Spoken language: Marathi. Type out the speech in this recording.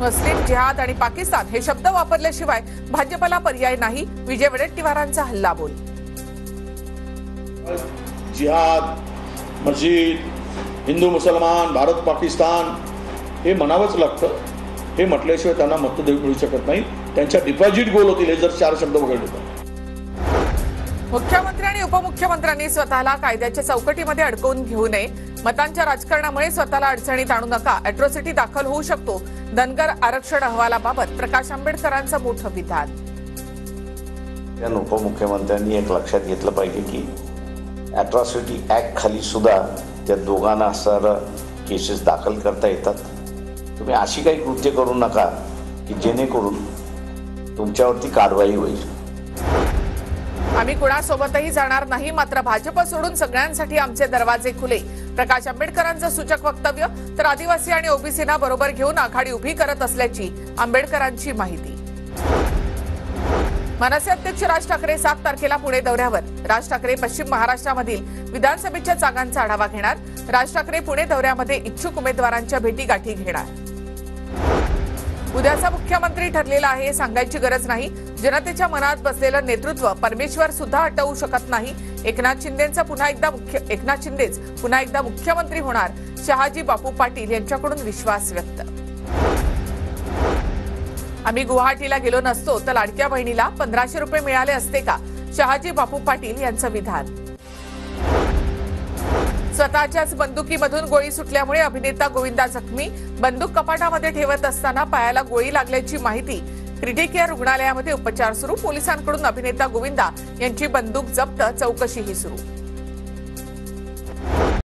मुस्लिम जिहाद आणि पाकिस्तान हे शब्द वापरल्याशिवाय भाजपला पर्याय नाही. विजय वडेट्टीवारांचा हल्ला बोल. जिहाद, मस्जिद, हिंदू मुसलमान, भारत पाकिस्तान हे म्हणावंच लागतं. हे म्हटल्याशिवाय त्यांना मत मिळू शकत नाही. त्यांच्या डिपॉझिट गोल होतील हे जर 4 शब्द वगळले तर. मुख्यमंत्री आणि उपमुख्यमंत्र्यांनी स्वतःला कायद्याच्या चौकटीमध्ये अडकवून घेऊ नये. मतांच्या राजकारणामुळे स्वतःला अडचणीत आणू नका. अॅट्रॉसिटी दाखल होऊ शकतो. धनगर आरक्षण अहवालाबाबत प्रकाश आंबेडकरांचं मोठं विधान. या उपमुख्यमंत्र्यांनी एक लक्षात घेतलं पाहिजे की अॅट्रॉसिटी ऍक्ट खाली सुद्धा त्या दोघांना असणाऱ्या केसेस दाखल करता येतात. तुम्ही अशी काही कृत्य करू नका की जेणेकरून तुमच्यावरती कारवाई होईल. आम्ही कुणासोबतही जाणार नाही, मात्र भाजप सोडून सगळ्यांसाठी आमचे दरवाजे खुले. प्रकाश आंबेडकरांचं सूचक वक्तव्य. तर आदिवासी आणि ओबीसींना बरोबर घेऊन आघाडी उभी करत असल्याची आंबेडकरांची माहिती. मनसे अध्यक्ष राज ठाकरे 7 तारखेला पुणे दौऱ्यावर. राज ठाकरे पश्चिम महाराष्ट्रामधील विधानसभेच्या जागांचा आढावा घेणार. राज ठाकरे पुणे दौऱ्यामध्ये इच्छुक उमेदवारांच्या भेटीगाठी घेणार. उद्याचा मुख्यमंत्री ठरलेला आहे हे सांगायची गरज नाही. जनतेच्या मनात बसलेलं नेतृत्व परमेश्वर सुद्धा हटवू शकत नाही. एकनाथ शिंदेच पुन्हा एकदा मुख्यमंत्री होणार. शहाजी बापू पाटील यांच्याकडून विश्वास व्यक्त. आम्ही गुवाहाटीला गेलो नसतो तर लाडक्या बहिणीला 1500 रुपये मिळाले असते का? शहाजी बापू पाटील यांचं विधान. स्वतःच्याच बंदुकीमधून गोळी सुटल्यामुळे अभिनेता गोविंदा जखमी. बंदूक कपाटामध्ये ठेवत असताना पायाला गोळी लागल्याची माहिती. क्रिटिकेअर रुग्णालयामध्ये उपचार सुरू. पोलिसांकडून अभिनेता गोविंदा यांची बंदूक जप्त. चौकशीही सुरू.